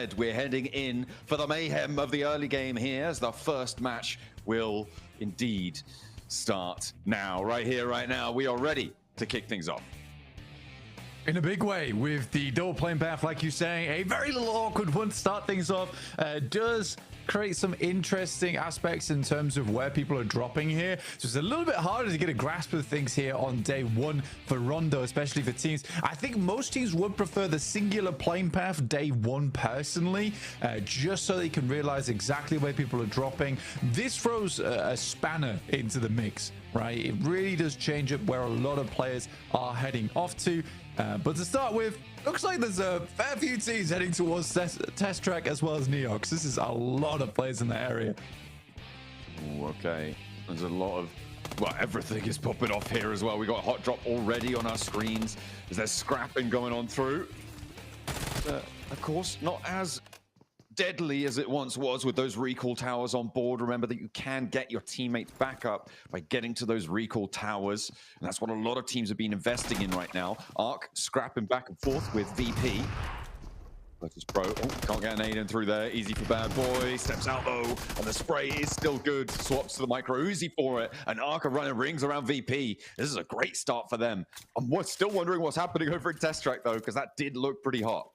red. We're heading in for the mayhem of the early game here, as the first match will indeed start now. Right here, right now, we are ready to kick things off. In a big way, with the double plane path, like you're saying, a very little awkward one to start things off. Does create some interesting aspects in terms of where people are dropping here. So it's a little bit harder to get a grasp of things here on day one for Rondo, especially for teams. I think most teams would prefer the singular plane path day one personally, just so they can realize exactly where people are dropping. This throws a spanner into the mix, right? It really does change up where a lot of players are heading off to. But to start with, looks like there's a fair few teams heading towards test track as well as Neox. This is a lot of players in the area. Ooh, okay, there's a lot of, well, everything is popping off here as well. We got a hot drop already on our screens. There's scrapping going on through. Of course, not as deadly as it once was with those recall towers on board. Remember that you can get your teammates back up by getting to those recall towers, and that's what a lot of teams have been investing in right now. Arc scrapping back and forth with VP versus Pro. Oh, can't get an aid in through there. Easy for Bad Boy. Steps out though, and the spray is still good. Swaps to the micro Uzi for it, and Arc are running rings around VP. This is a great start for them. I'm still wondering what's happening over in Test Track though, because that did look pretty hot.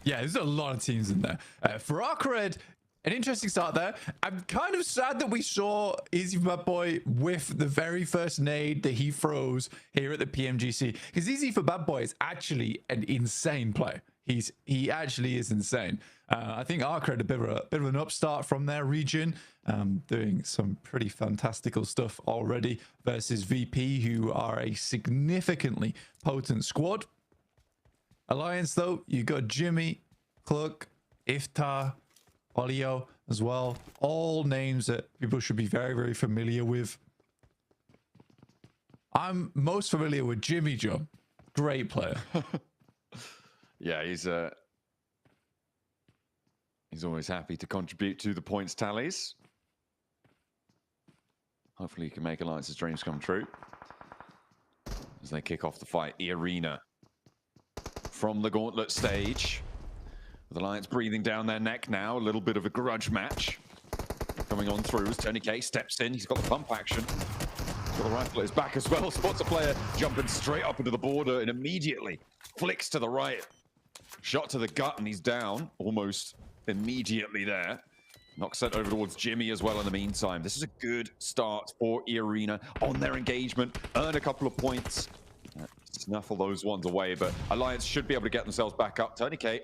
Yeah, there's a lot of teams in there. For Arcred, an interesting start there. I'm kind of sad that we saw Easy for Bad Boy with the very first nade that he throws here at the PMGC, because Easy for Bad Boy is actually an insane player. He actually is insane. I think Arcred a bit of an upstart from their region, doing some pretty fantastical stuff already versus VP, who are a significantly potent squad. Alliance, though, you got Jimmy, Cluck, Iftar, Olio as well. All names that people should be very, very familiar with. I'm most familiar with Jimmy Joe. Great player. Yeah, he's always happy to contribute to the points tallies. Hopefully he can make Alliance's dreams come true as they kick off the fight. The arena from the gauntlet stage, with Alliance breathing down their neck now. A little bit of a grudge match coming on through as Tony K steps in. He's got the pump action. So the rifle is back as well. Spots a player jumping straight up into the border and immediately flicks to the right. Shot to the gut and he's down almost immediately there. Knock sent over towards Jimmy as well in the meantime. This is a good start for E-Arena on their engagement. Earn a couple of points. Snuffle those ones away, but Alliance should be able to get themselves back up. Tony K,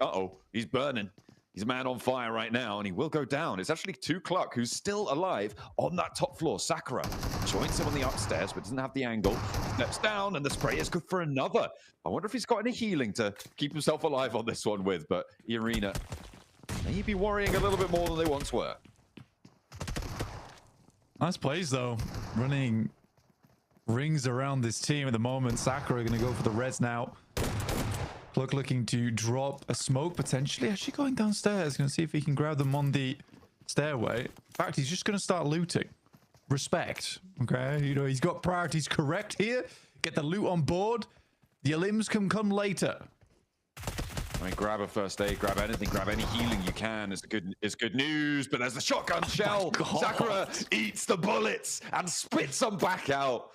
he's burning. He's a man on fire right now, and he will go down. It's actually 2 Cluck, who's still alive on that top floor. Sakura joins him on the upstairs, but doesn't have the angle. Steps down, and the spray is good for another. I wonder if he's got any healing to keep himself alive on this one with, but Arena may be worrying a little bit more than they once were. Nice plays, though. Running rings around this team at the moment. Sakura going to go for the res now. Cluck looking to drop a smoke, potentially. Actually going downstairs. Going to see if he can grab them on the stairway. In fact, he's just going to start looting. Respect. Okay, you know, he's got priorities correct here. Get the loot on board. The elims can come later. I mean, grab a first aid, grab anything, grab any healing you can. It's good news, but there's the shotgun shell. Sakura eats the bullets and spits them back out.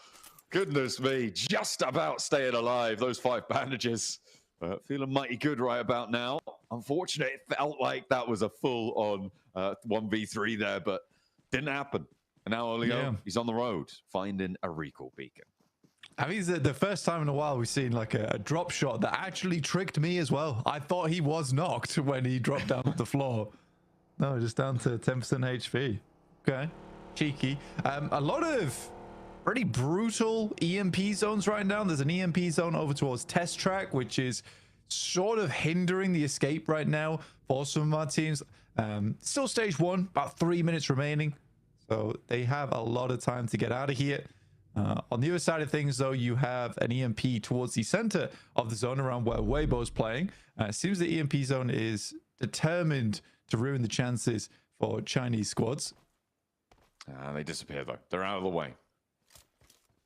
Goodness me, just about staying alive. Those 5 bandages. Feeling mighty good right about now. Unfortunately, it felt like that was a full-on 1v3 there, but didn't happen. And now Olio, he's on the road, finding a recall beacon. I mean, it's the first time in a while we've seen like a drop shot that actually tricked me as well. I thought he was knocked when he dropped down to the floor. No, just down to 10% HP. Okay, cheeky. A lot of pretty brutal EMP zones right now. There's an EMP zone over towards Test Track, which is sort of hindering the escape right now for some of our teams. Still stage 1, about 3 minutes remaining. So they have a lot of time to get out of here. On the other side of things, though, you have an EMP towards the center of the zone around where Weibo's playing. It seems the EMP zone is determined to ruin the chances for Chinese squads. They disappear, though. They're out of the way.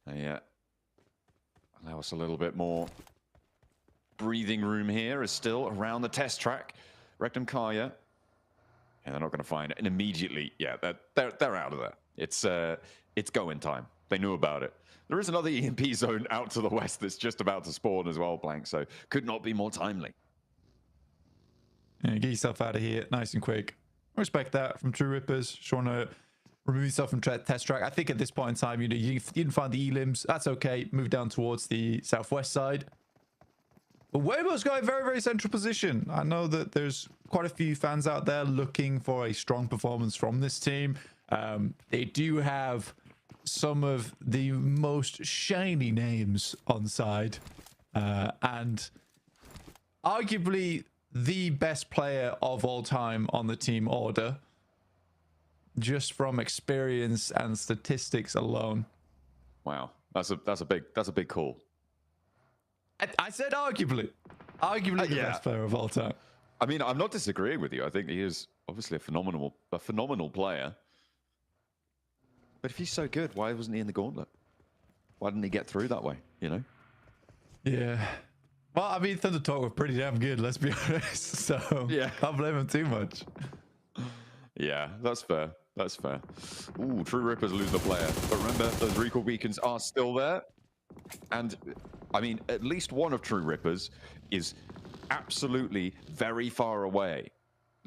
Yeah. Allow us a little bit more breathing room here is still around the test track. Rectum Kaya. And they're not going to find it. And immediately, yeah, they're out of there. It's going time. They knew about it. There is another EMP zone out to the west that's just about to spawn as well, Blank. So could not be more timely. Yeah, get yourself out of here nice and quick. I respect that from True Rippers. Just want to remove yourself from test track. I think at this point in time, you know, you didn't find the elims. That's okay. Move down towards the southwest side. But Weibo's got a very, very central position. I know that there's quite a few fans out there looking for a strong performance from this team. They do have some of the most shiny names on side. And arguably the best player of all time on the team order. Just from experience and statistics alone. Wow. That's a big call. I said arguably the yeah. best player of all time. I mean, I'm not disagreeing with you. I think he is obviously a phenomenal player. But if he's so good, why wasn't he in the gauntlet? Why didn't he get through that way? You know? Yeah. Well, I mean, Thunder Talk were pretty damn good. Let's be honest. So yeah, can't blame him too much. Yeah, that's fair. That's fair. Ooh, True Rippers lose the player. But remember, those recall beacons are still there. And, I mean, at least one of True Rippers is absolutely very far away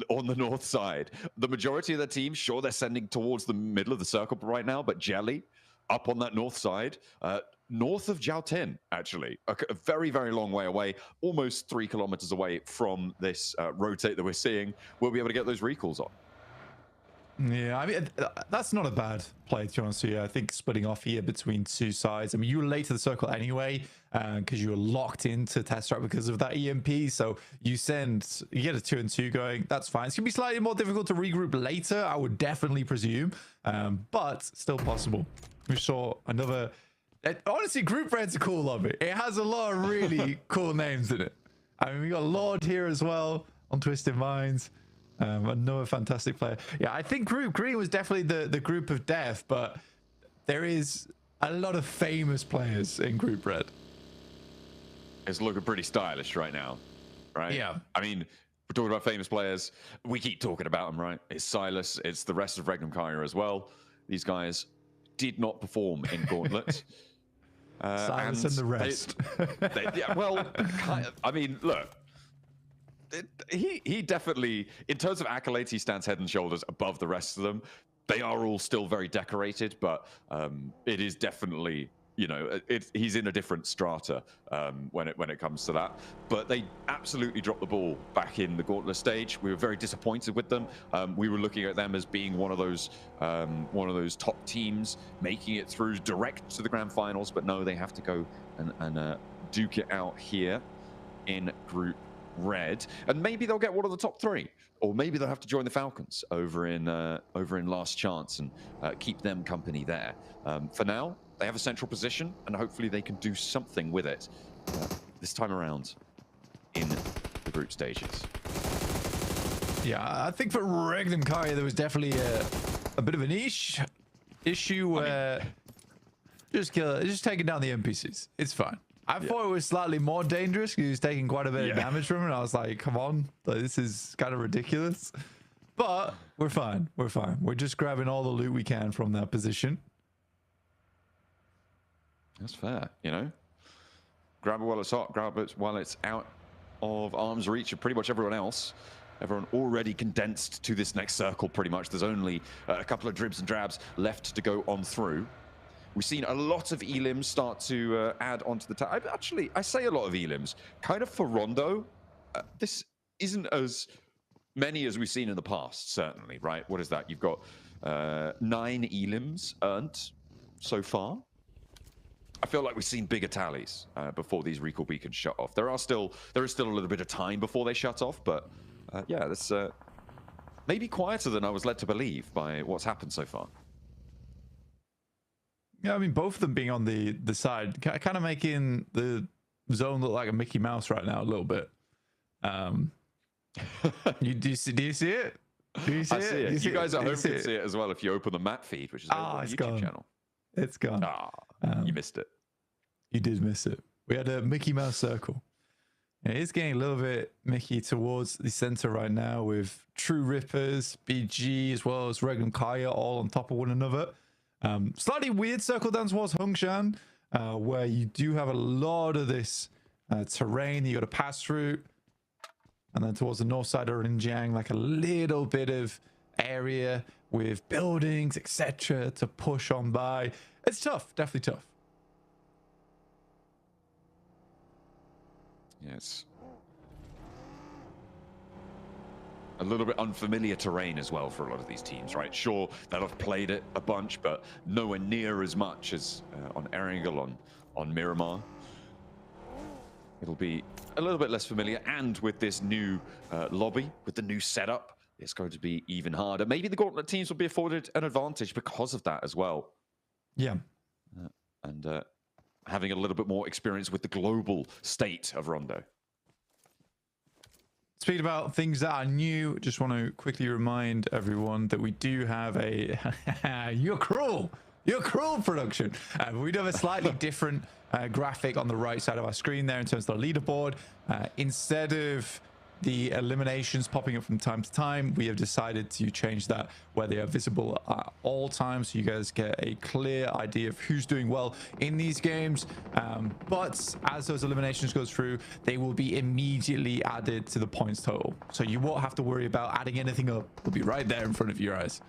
on the north side. The majority of their team, sure, they're sending towards the middle of the circle right now, but Jelly, up on that north side, north of Jiaotin, actually, a very, very long way away, almost 3 kilometers away from this rotate that we're seeing, we'll be able to get those recalls on. Yeah, I mean, that's not a bad play, to be honest with you. I think splitting off here between two sides. I mean, you were late to the circle anyway, because you were locked into test track because of that EMP. So you get a 2 and 2 going. That's fine. It's going to be slightly more difficult to regroup later, I would definitely presume, but still possible. We saw another... Honestly, Group Red's a cool lobby. It has a lot of really cool names in it. I mean, we got Lord here as well on Twisted Minds. Another fantastic player. Yeah, I think Group Green was definitely the group of death, but there is a lot of famous players in Group Red. It's looking pretty stylish right now, right? Yeah. I mean, we're talking about famous players. We keep talking about them, right? It's Silas. It's the rest of Regnum Kyra as well. These guys did not perform in Gauntlet. Silas and the rest. Yeah, well, I mean, look. He definitely, in terms of accolades, he stands head and shoulders above the rest of them. They are all still very decorated, but it is definitely, you know, he's in a different strata when it comes to that. But they absolutely dropped the ball back in the Gauntlet stage. We were very disappointed with them. We were looking at them as being one of those top teams making it through direct to the grand finals, but no, they have to go and duke it out here in Group Red, and maybe they'll get one of the top 3, or maybe they'll have to join the Falcons over in Last Chance and keep them company there. For now, they have a central position, and hopefully they can do something with it this time around in the group stages. Yeah, I think for Regnum Kyra, there was definitely a bit of an issue where just taking down the NPCs. It's fine. I thought it was slightly more dangerous because he was taking quite a bit of damage from it. And I was like, come on, this is kind of ridiculous. But we're fine. We're fine. We're just grabbing all the loot we can from that position. That's fair, you know. Grab it while it's hot. Grab it while it's out of arm's reach of pretty much everyone else. Everyone already condensed to this next circle pretty much. There's only a couple of dribs and drabs left to go on through. We've seen a lot of elims start to add onto the tab. Actually, I say a lot of elims. Kind of for Rondo, this isn't as many as we've seen in the past, certainly, right? What is that? You've got 9 elims earned so far. I feel like we've seen bigger tallies before these recall beacons shut off. There is still a little bit of time before they shut off, but yeah, that's maybe quieter than I was led to believe by what's happened so far. Yeah, I mean, both of them being on the side, kind of making the zone look like a Mickey Mouse right now a little bit. Do you see it? Do you see I see it. You guys at home can see it as well if you open the map feed, which is on the YouTube channel. It's gone. You missed it. You did miss it. We had a Mickey Mouse circle. It is getting a little bit Mickey towards the center right now with True Rippers, BG, as well as Regnum Kaya all on top of one another. Slightly weird circle down towards Hongshan, where you do have a lot of this terrain you got to pass through. And then towards the north side of Rinjiang, like a little bit of area with buildings, etc. to push on by. It's tough, definitely tough. Yes. A little bit unfamiliar terrain as well for a lot of these teams, right? Sure, they'll have played it a bunch, but nowhere near as much as on Erangel, on Miramar. It'll be a little bit less familiar, and with this new lobby, with the new setup, it's going to be even harder. Maybe the Gauntlet teams will be afforded an advantage because of that as well. Yeah. And having a little bit more experience with the global state of Rondo. Speaking about things that are new, just want to quickly remind everyone that we do have a you're cruel production. We do have a slightly different graphic on the right side of our screen there in terms of the leaderboard. Instead of the eliminations popping up from time to time, we have decided to change that where they are visible at all times, so you guys get a clear idea of who's doing well in these games. But as those eliminations go through, they will be immediately added to the points total, so you won't have to worry about adding anything up. It'll be right there in front of your eyes.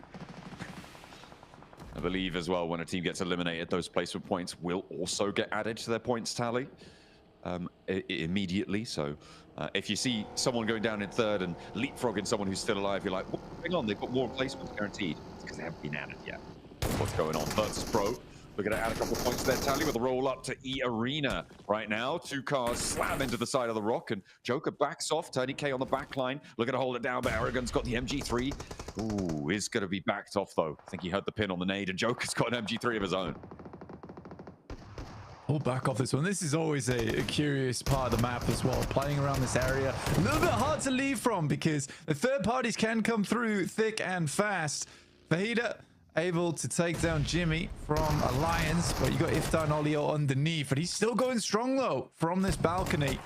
I believe as well, when a team gets eliminated, those placement points will also get added to their points tally immediately. So if you see someone going down in third and leapfrogging someone who's still alive, you're like, well, hang on, they've got more placements guaranteed. It's because they haven't been added yet. What's going on? Versus Pro. We're going to add a couple of points to their tally with a roll up to E Arena right now. Two cars slam into the side of the rock, and Joker backs off. Tony K on the back line, looking to hold it down, but Aragon's got the MG3. Ooh, is going to be backed off, though. I think he heard the pin on the nade, and Joker's got an MG3 of his own. We'll back off this one. This is always a curious part of the map as well. Playing around this area, a little bit hard to leave from because the third parties can come through thick and fast. Fajita able to take down Jimmy from Alliance, but you got Iftar and Olio underneath, but he's still going strong though from this balcony.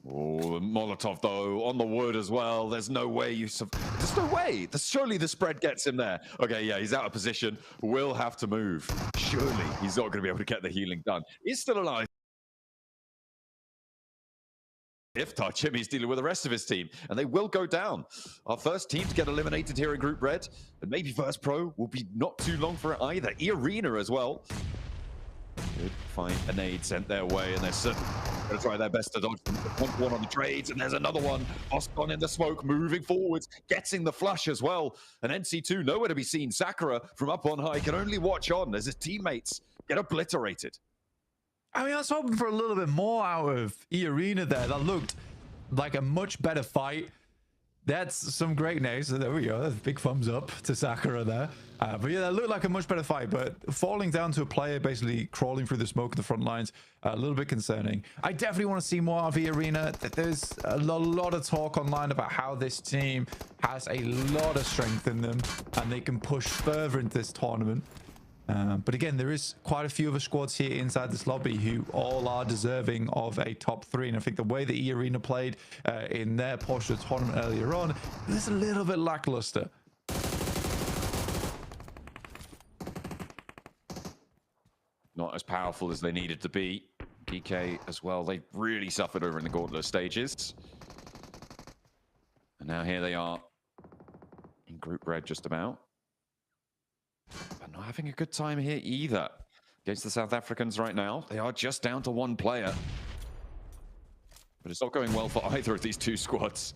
Oh, the Molotov though on the wood as well. There's no way there's no way. Surely the spread gets him there. Okay, yeah, he's out of position. Will have to move. Surely he's not going to be able to get the healing done. He's still alive. Iftar, Jimmy's dealing with the rest of his team, and they will go down. Our first team to get eliminated here in Group Red, and maybe First Pro will be not too long for it either. E-Arena as well. Could find a nade sent their way, and they're going to try their best to dodge them. One on the trades, and there's another one. Oscon in the smoke, moving forwards, getting the flush as well. And NC2 nowhere to be seen. Sakura from up on high can only watch on as his teammates get obliterated. I mean, I was hoping for a little bit more out of E-Arena there. That looked like a much better fight. That's some great nades. So there we go. That's a big thumbs up to Sakura there. But yeah, that looked like a much better fight. But falling down to a player basically crawling through the smoke in the front lines, a little bit concerning. I definitely want to see more of E-Arena. There's a lot of talk online about how this team has a lot of strength in them and they can push further into this tournament. But again, there is quite a few other squads here inside this lobby who all are deserving of a top 3. And I think the way the E-Arena played in their portion of the tournament earlier on is a little bit lackluster. Not as powerful as they needed to be. DK as well, they really suffered over in the Gauntlet stages. And now here they are in Group Red just about. But not having a good time here either against the South Africans right now. They are just down to one player. But it's not going well for either of these two squads.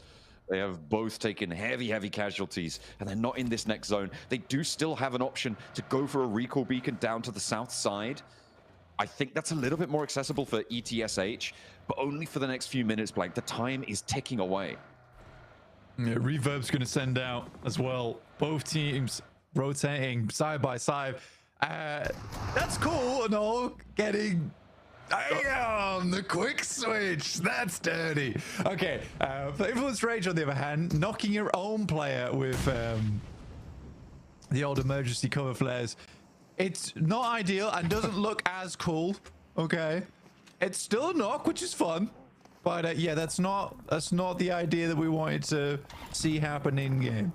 They have both taken heavy casualties, and they're not in this next zone. They do still have an option to go for a recall beacon down to the south side. I think that's a little bit more accessible for ETSH, but only for the next few minutes, Blank. The time is ticking away. Yeah, Reverb's going to send out as well. Both teams rotating side by side. That's cool and all. Getting damn the quick switch. That's dirty. Okay, for Influence Rage on the other hand, knocking your own player with the old emergency cover flares. It's not ideal and doesn't look as cool. Okay, it's still a knock, which is fun. But yeah, that's not the idea that we wanted to see happen in game.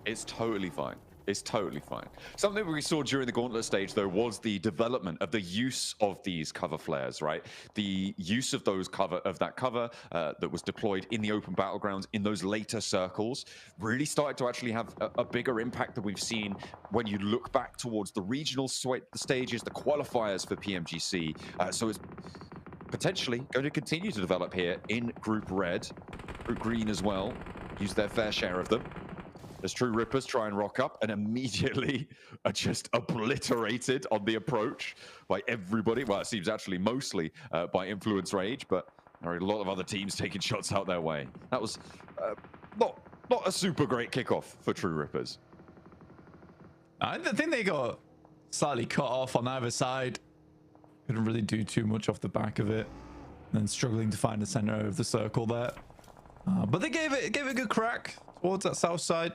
It's totally fine. It's totally fine. Something we saw during the gauntlet stage, though, was the development of the use of these cover flares, right? The use of that cover that was deployed in the open battlegrounds in those later circles really started to actually have a bigger impact than we've seen when you look back towards the regional stages, the qualifiers for PMGC. So it's potentially going to continue to develop here in Group Red, Group Green as well. Use their fair share of them. As True Rippers try and rock up and immediately are just obliterated on the approach by everybody. Well, it seems actually mostly by Influence Rage, but there are a lot of other teams taking shots out their way. That was not a super great kickoff for True Rippers. I think they got slightly cut off on either side. Couldn't really do too much off the back of it. And then struggling to find the center of the circle there. But they gave it a good crack towards that south side.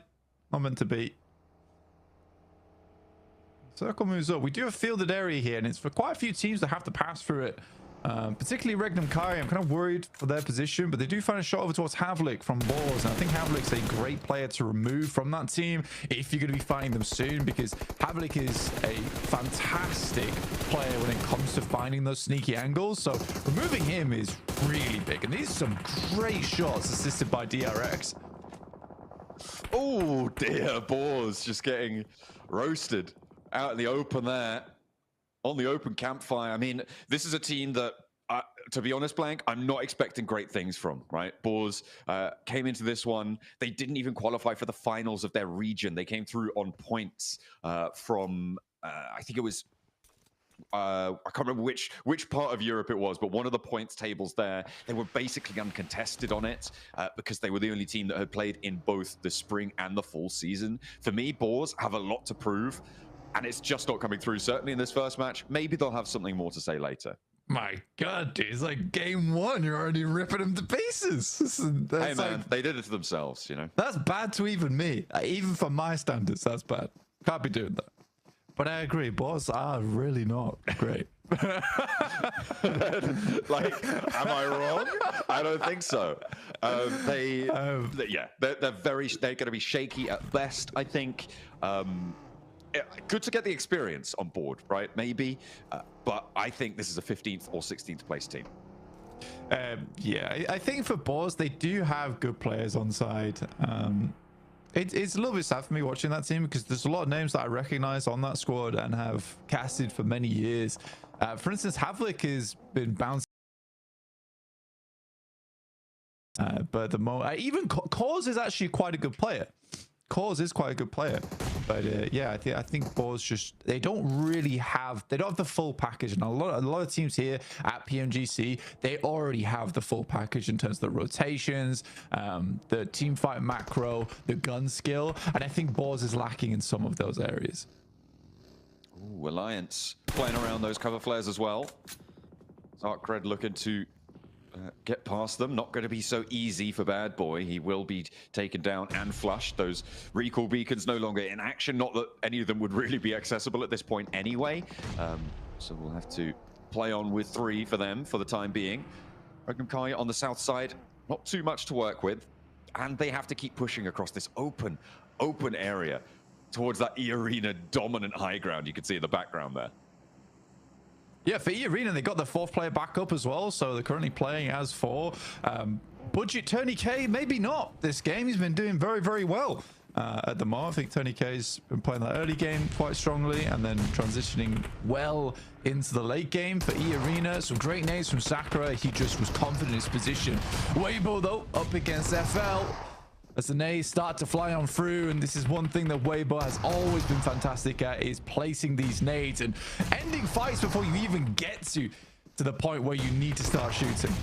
Not meant to be. Circle moves up. We do have a fielded area here, and it's for quite a few teams that have to pass through it. Particularly Regnum Kai. I'm kind of worried for their position, but they do find a shot over towards Havlik from Boars, and I think Havlik's a great player to remove from that team if you're going to be fighting them soon, because Havlik is a fantastic player when it comes to finding those sneaky angles. So removing him is really big, and these are some great shots assisted by DRX. Oh dear, Boars just getting roasted out in the open there. On the open campfire. I mean, this is a team that, to be honest, Blank, I'm not expecting great things from, right? Boars came into this one. They didn't even qualify for the finals of their region. They came through on points from, I think it was, I can't remember which part of Europe it was, but one of the points tables there, they were basically uncontested on it because they were the only team that had played in both the spring and the fall season. For me, Boars have a lot to prove. And it's just not coming through, certainly in this first match. Maybe they'll have something more to say later. My God, dude, it's like game one. You're already ripping them to pieces. Hey, man, they did it to themselves, you know? That's bad to even me. Even for my standards, that's bad. Can't be doing that. But I agree, Boars are really not great. Like, am I wrong? I don't think so. They're going to be shaky at best, I think. Good to get the experience on board, right? Maybe, but I think this is a 15th or 16th place team. Yeah, I think for Boars, they do have good players on side. It's a little bit sad for me watching that team because there's a lot of names that I recognize on that squad and have casted for many years. For instance, Havlik has been bouncing. But at the moment, even Cause is actually quite a good player. Cause is quite a good player, but yeah, I think Boars just they don't have the full package, and a lot of teams here at PMGC they already have the full package in terms of the rotations, the team fight macro, the gun skill, and I think Boars is lacking in some of those areas. Ooh, Alliance playing around those cover flares as well. Zarkred looking to get past them. Not going to be so easy for Bad Boy. He will be taken down and flushed. Those recall beacons no longer in action. Not that any of them would really be accessible at this point anyway. So we'll have to play on with 3 for them for the time being. Regnum Kai on the south side, not too much to work with. And they have to keep pushing across this open area towards that E-Arena dominant high ground you can see in the background there. Yeah, for E-Arena, they got the 4th player back up as well, so they're currently playing as 4. Budget Tony K, maybe not this game. He's been doing very, very well at the moment. I think Tony K's been playing that early game quite strongly and then transitioning well into the late game for E-Arena. Some great nades from Sakura. He just was confident in his position. Weibo, though, up against FL. As the nades start to fly on through, and this is one thing that Weibo has always been fantastic at, is placing these nades and ending fights before you even get to the point where you need to start shooting.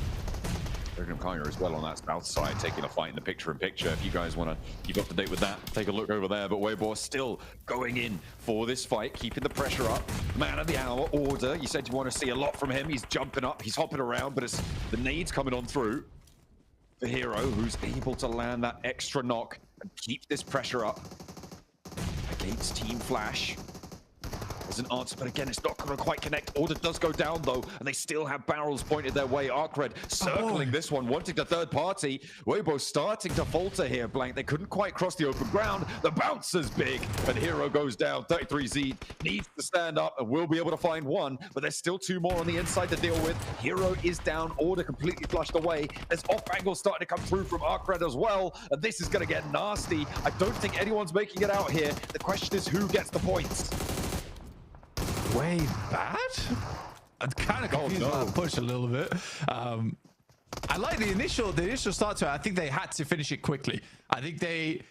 Regnum Kai as well on that south side, taking a fight in the picture-in-picture. If you guys want to keep up to date with that, take a look over there. But Weibo still going in for this fight, keeping the pressure up. Man of the hour, Order. You said you want to see a lot from him. He's jumping up, he's hopping around, but it's the nades coming on through. The hero who's able to land that extra knock and keep this pressure up against Team Flash. as an answer, but again, it's not going to quite connect. Order does go down, though, and they still have barrels pointed their way. Arcred circling this one, wanting the third party. Weibo starting to falter here, Blank. They couldn't quite cross the open ground. The bounce is big, and Hero goes down. 33Z needs to stand up and will be able to find one, but there's still two more on the inside to deal with. Hero is down. Order completely flushed away. There's off angles starting to come through from Arcred as well, and this is going to get nasty. I don't think anyone's making it out here. The question is who gets the points. Way bad? I'm kind of confused about the push a little bit. I like the initial start to it. I think they had to finish it quickly. I think they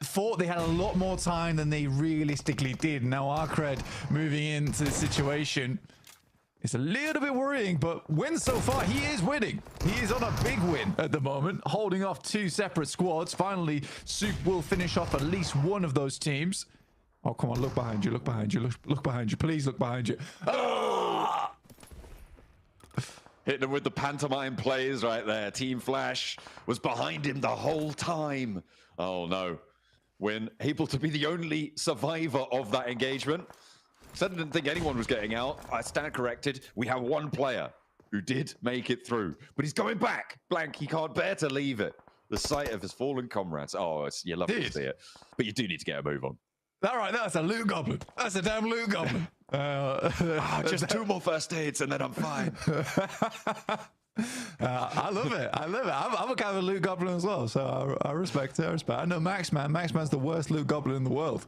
thought they had a lot more time than they realistically did. Now Arcred moving into the situation, it's a little bit worrying, but win so far. He is winning. He is on a big win at the moment, holding off two separate squads. Finally, Souk will finish off at least one of those teams. Oh, come on, look behind you, look behind you, look behind you. Please look behind you. Oh! Hitting him with the pantomime plays right there. Team Flash was behind him the whole time. Oh, no. Win, able to be the only survivor of that engagement. Said I didn't think anyone was getting out. I stand corrected. We have one player who did make it through, but he's going back. Blank, he can't bear to leave it. The sight of his fallen comrades. Oh, you love to see it. But you do need to get a move on. All right, that's a loot goblin. That's a damn loot goblin. Just two more first aids and then I'm fine. I love it. I love it. I'm a kind of a loot goblin as well, so I respect it. I know Maxman. Maxman's the worst loot goblin in the world.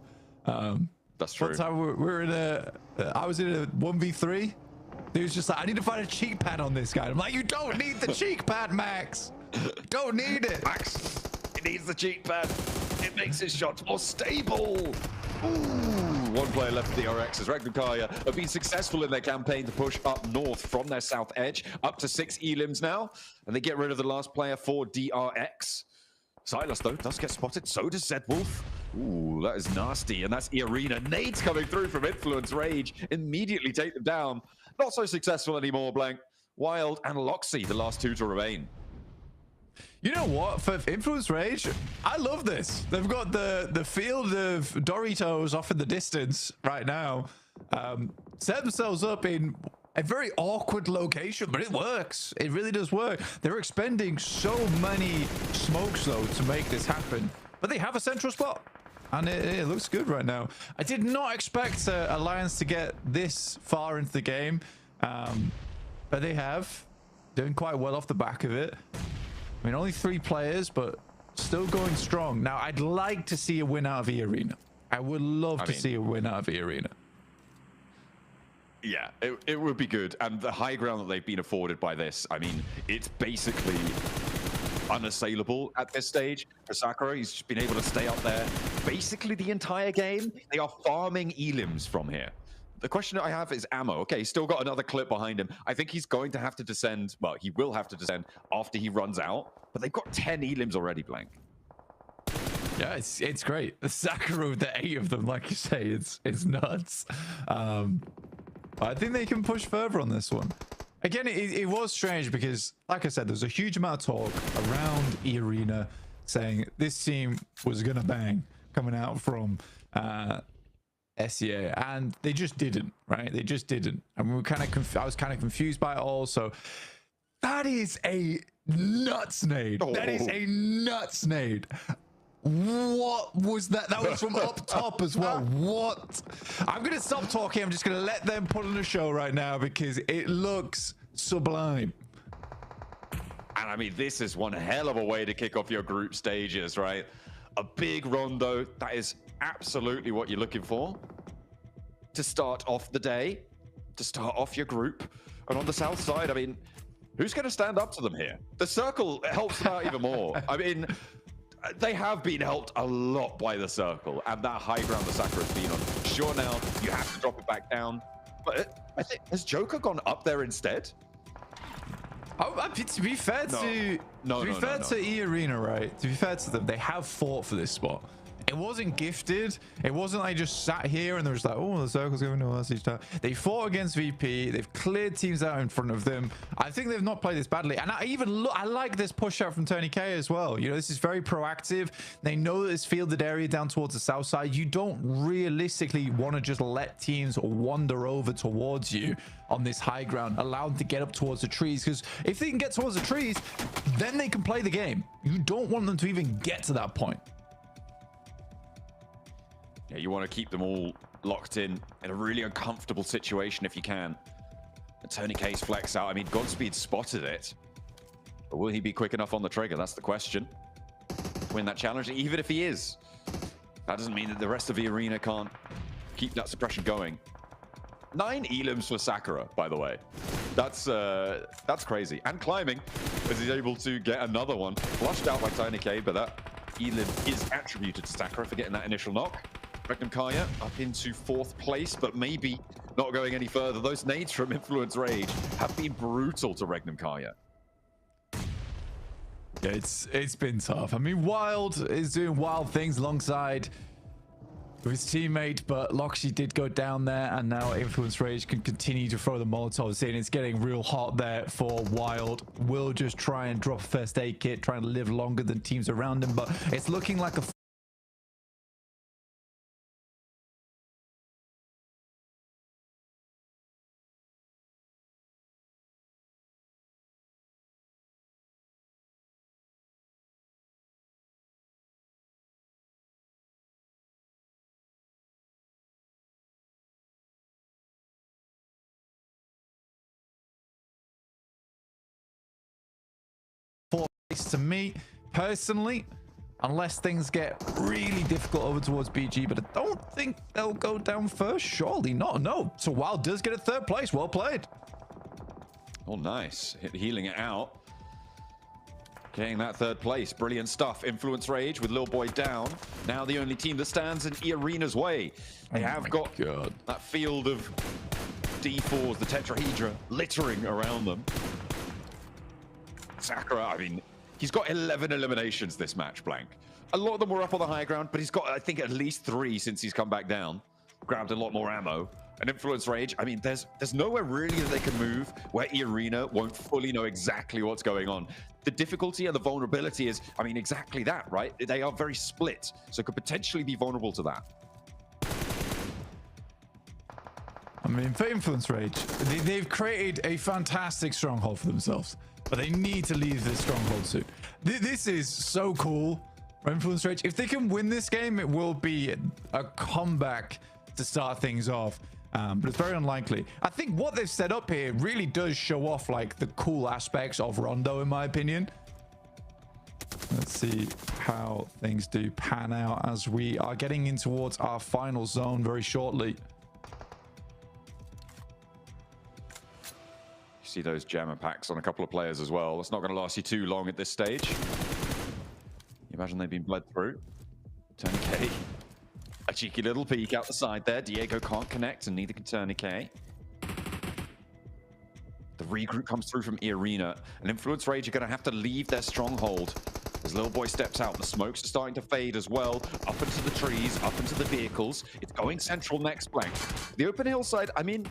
That's true. One time we're in I was in a 1v3. He was just like, I need to find a cheek pad on this guy. I'm like, you don't need the cheek pad, Max. Don't need it. Max, he needs the cheek pad. It makes his shots more stable. Ooh, one player left for the RXs. Ragnarkaya have been successful in their campaign to push up north from their south edge, up to 6 elims now, and they get rid of the last player for DRX. Silas, though, does get spotted. So does Zedwolf. Ooh, that is nasty, and that's Arena. Nades coming through from Influence Rage. Immediately take them down. Not so successful anymore, Blank. Wild and Loxy, the last two to remain. You know what? For Influence Rage, I love this. They've got the field of Doritos off in the distance right now. Set themselves up in a very awkward location, but it works. It really does work. They're expending so many smokes, though, to make this happen. But they have a central spot, and it looks good right now. I did not expect Alliance to get this far into the game, but they have. Doing quite well off the back of it. I mean, only 3 players, but still going strong. Now, I'd like to see a win out of E-Arena. I would love to see a win out of E-Arena. Yeah, it would be good. And the high ground that they've been afforded by this, I mean, it's basically unassailable at this stage for Sakura. He's just been able to stay up there basically the entire game. They are farming elims from here. The question I have is ammo. Okay, he's still got another clip behind him. I think he's going to have to descend. Well, he will have to descend after he runs out. But they've got 10 elims already, Blank. Yeah, it's great. The Sakura with the 8 of them, like you say, it's nuts. I think they can push further on this one. Again, it was strange because, like I said, there's a huge amount of talk around E-Arena saying this team was going to bang coming out from SEA, and they just didn't, right? They just didn't. And we were kind of I was kind of confused by it all. So that is a nutsnade. Oh. That is a nutsnade. What was that? That was from up top as well. What? I'm going to stop talking. I'm just going to let them put on a show right now because it looks sublime. And I mean, this is one hell of a way to kick off your group stages, right? A big rondo. That is absolutely what you're looking for to start off the day, to start off your group. And on the south side, I mean, who's going to stand up to them here? The circle helps them out even more. I mean, they have been helped a lot by the circle and that high ground the Sakura's been on. Sure, now you have to drop it back down, but I think has Joker gone up there instead? To be fair to E-Arena, right? To be fair to them, they have fought for this spot. It wasn't gifted. It wasn't like just sat here and they were just like, oh, the circle's going to us each time. They fought against VP. They've cleared teams out in front of them. I think they've not played this badly. And I like this push out from Tony K as well. You know, this is very proactive. They know that it's fielded area down towards the south side. You don't realistically want to just let teams wander over towards you on this high ground. Allow them to get up towards the trees, because if they can get towards the trees, then they can play the game. You don't want them to even get to that point. Yeah, you want to keep them all locked in a really uncomfortable situation if you can. And Tony K's flex out. I mean, Godspeed spotted it. But will he be quick enough on the trigger? That's the question. To win that challenge, even if he is. That doesn't mean that the rest of the arena can't keep that suppression going. 9 elims for Sakura, by the way. That's crazy. And climbing, as he's able to get another one. Flushed out by Tony K, but that elim is attributed to Sakura for getting that initial knock. Regnum Kaya up into 4th place, but maybe not going any further. Those nades from Influence Rage have been brutal to Regnum Kaya. Yeah, it's been tough. I mean, Wild is doing wild things alongside his teammate, but Loxy did go down there, and now Influence Rage can continue to throw the Molotovs in. It's getting real hot there for Wild. Will just try and drop a first aid kit, trying to live longer than teams around him, but it's looking like a to me personally, unless things get really difficult over towards BG, but I don't think they'll go down first. Surely not. No. So Wild does get a 3rd place. Well played. Oh, nice. Healing it out. Getting that 3rd place. Brilliant stuff. Influence Rage with Lil Boy down. Now the only team that stands in E-Arena's way. They have got that field of D4s, the Tetrahedra, littering around them. Sakura, I mean, he's got 11 eliminations this match, Blank. A lot of them were up on the high ground, but he's got, I think, at least 3 since he's come back down. Grabbed a lot more ammo. And Influence Rage, I mean, there's nowhere really that they can move where E-Arena won't fully know exactly what's going on. The difficulty and the vulnerability is, I mean, exactly that, right? They are very split, so could potentially be vulnerable to that. I mean, for Influence Rage, they've created a fantastic stronghold for themselves, but they need to leave this stronghold soon. This is so cool for Influence Rage. If they can win this game, it will be a comeback to start things off. But it's very unlikely. I think what they've set up here really does show off like the cool aspects of Rondo, in my opinion. Let's see how things do pan out as we are getting in towards our final zone very shortly. See those jammer packs on a couple of players as well. That's not going to last you too long at this stage. You imagine they've been bled through. Tony K. A cheeky little peek out the side there. Diego can't connect, and neither can Tony K. The regroup comes through from E-Arena, and Influence Rage are going to have to leave their stronghold. As Lil Boy steps out, the smokes are starting to fade as well. Up into the trees, up into the vehicles. It's going central next, Blank. The open hillside, I mean,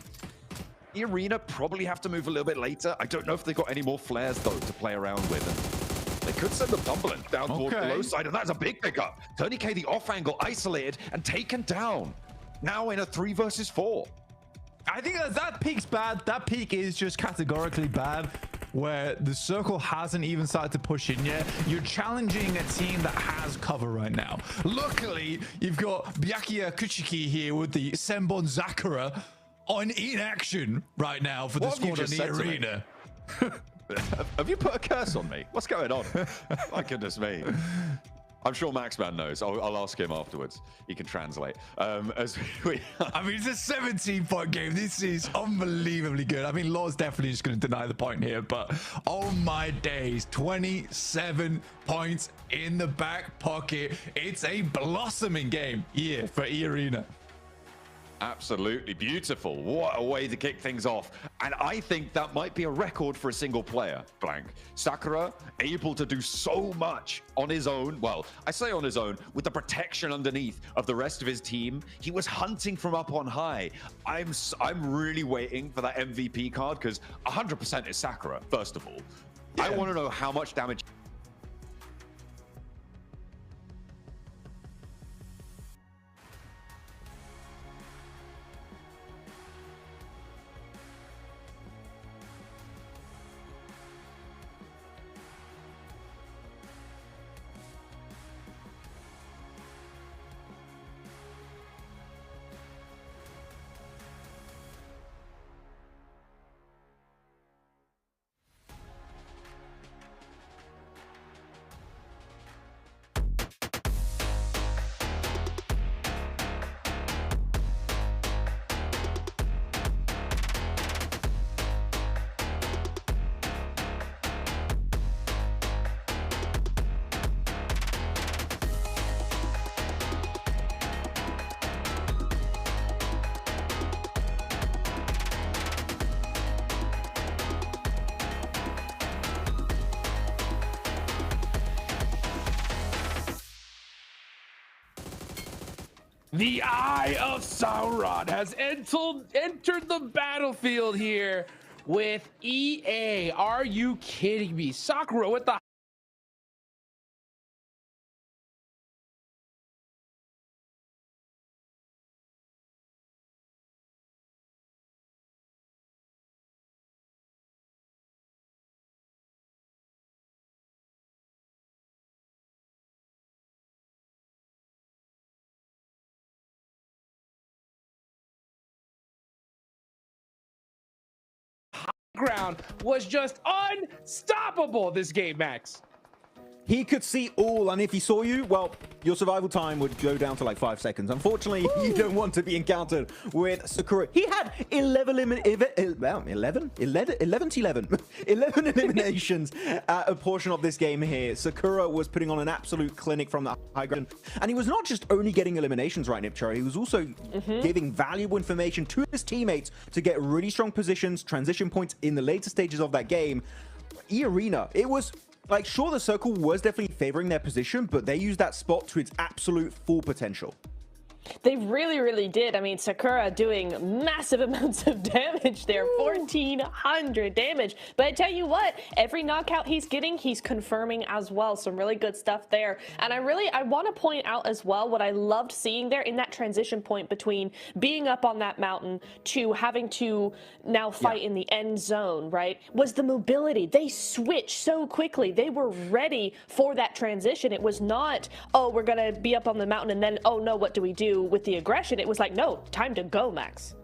E-Arena probably have to move a little bit later. I don't know if they've got any more flares, though, to play around with. And they could send the Tumbling down towards the low side, and that's a big pickup. Tony K, the off angle, isolated and taken down. Now in a 3 versus 4. I think that peak's bad. That peak is just categorically bad, where the circle hasn't even started to push in yet. You're challenging a team that has cover right now. Luckily, you've got Byakuya Kuchiki here with the Senbon Sakura in action right now for the squad in the arena. Have you put a curse on me? What's going on? My goodness me. I'm sure Maxman knows. I'll ask him afterwards. He can translate. I mean, it's a 17-point game. This is unbelievably good. I mean, Law's definitely just going to deny the point here, but oh my days, 27 points in the back pocket. It's a blossoming game here for E-Arena. Absolutely beautiful. What a way to kick things off. And I think that might be a record for a single player, Blank. Sakura able to do so much on his own. Well, I say on his own, with the protection underneath of the rest of his team. He was hunting from up on high. I'm really waiting for that MVP card because 100% is Sakura, first of all. Yeah. I want to know how much damage. The Eye of Sauron has entered the battlefield here with EA. Are you kidding me? Sakura with the ground was just unstoppable this game, Max. He could see all, and if he saw you, well, your survival time would go down to like 5 seconds. Unfortunately, you don't want to be encountered with Sakura. He had 11 eliminations at a portion of this game here. Sakura was putting on an absolute clinic from the high ground. And he was not just only getting eliminations right, Nipchara. He was also giving valuable information to his teammates to get really strong positions, transition points in the later stages of that game. E-Arena, it was... like, sure, the circle was definitely favoring their position, but they used that spot to its absolute full potential. They really, really did. I mean, Sakura doing massive amounts of damage there, 1,400 damage. But I tell you what, every knockout he's getting, he's confirming as well. Some really good stuff there. And I want to point out as well what I loved seeing there in that transition point between being up on that mountain to having to now fight in the end zone, right? Was the mobility. They switched so quickly. They were ready for that transition. It was not, oh, we're going to be up on the mountain and then, oh no, what do we do with the aggression? It was like, no, time to go, Max.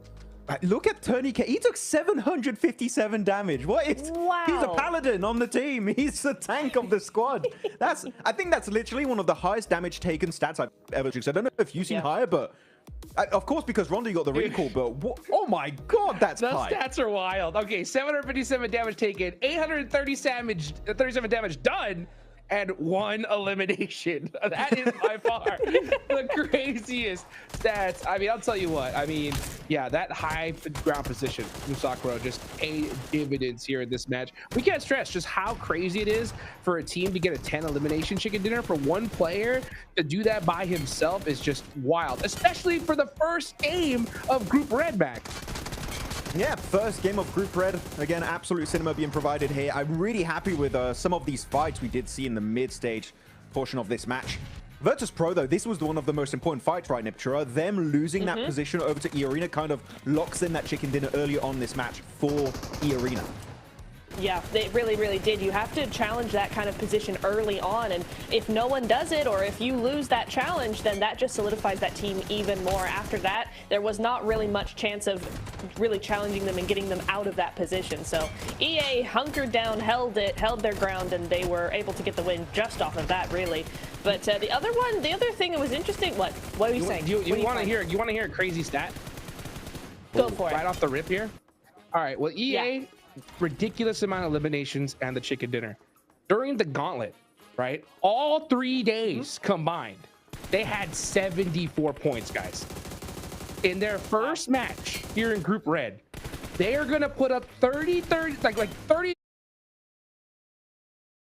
Look at Tourniquet. He took 757 damage. What is... Wow. He's a paladin on the team. He's the tank of the squad. I think that's literally one of the highest damage taken stats I've ever seen. I don't know if you've seen higher, but of course, because Rondo got the recall, but what, oh my god, that's those high. Stats are wild. Okay, 757 damage taken, 837 damage done, and 1 elimination. That is by far the craziest stats. I mean, I'll tell you what. I mean, yeah, that high ground position from Sakura just paid dividends here in this match. We can't stress just how crazy it is for a team to get a 10 elimination chicken dinner. For one player to do that by himself is just wild, especially for the first game of Group Red, Max. Yeah, first game of Group Red. Again, absolute cinema being provided here. I'm really happy with some of these fights we did see in the mid-stage portion of this match. Virtus Pro, though, this was one of the most important fights, right, Nipchara? Them losing that position over to E-Arena kind of locks in that chicken dinner early on this match for E-Arena. Yeah, they really, really did. You have to challenge that kind of position early on, and if no one does it, or if you lose that challenge, then that just solidifies that team even more. After that, there was not really much chance of really challenging them and getting them out of that position. So EA hunkered down, held their ground, and they were able to get the win just off of that, really. But the other thing that was interesting, what are you saying? You want to hear a crazy stat? Go for it. Right off the rip here. All right, well, EA, ridiculous amount of eliminations and the chicken dinner. During the gauntlet, right, all 3 days combined, they had 74 points, guys. in their first match here in Group Red, they are gonna put up 30, like 30